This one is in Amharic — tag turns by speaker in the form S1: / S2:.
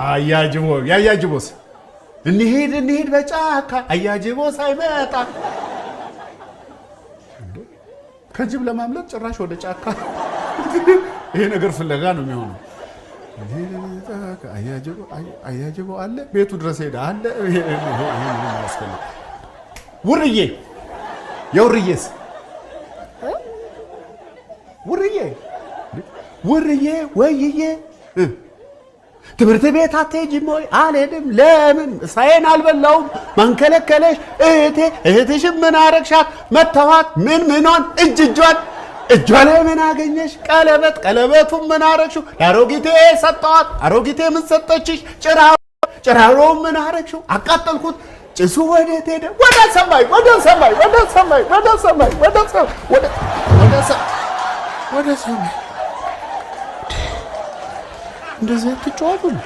S1: አያጅቦስ እንሂድ በጫካ አያጅቦ ሳይመጣ ከጅብ ለማምለጥ ጭራሽ ወደ ጫካ ይሄ ነገር ፍለጋ ነው የሚሆነው። አያጅቦ አለ ቤቱ ድረስ ሄደ አለ። ይሄ ምን ያስፈልግ? የውርዬስ ውርዬ ወይዬ ትምህርት ቤት አትሄጂም ወይ? አልሄድም። ለምን? ምሳዬን አልበላውም። ማን ከለከለሽ? እህትሽም ምን አረግሻት? መተዋት ምኗን? እጇ ላይ ምን አገኘሽ? ቀለበቱን ምን አረግሽው? ለአሮጊቴ ሰጠዋት። አሮጊቴ ምን ሰጠችሽ? ጭራሮ ምን አረግሽው? አቃጠልኩት። ጭሱ ወዴት ሄደ? ወደ ሰማይ እንደዚህ አትጫወቱ ነው።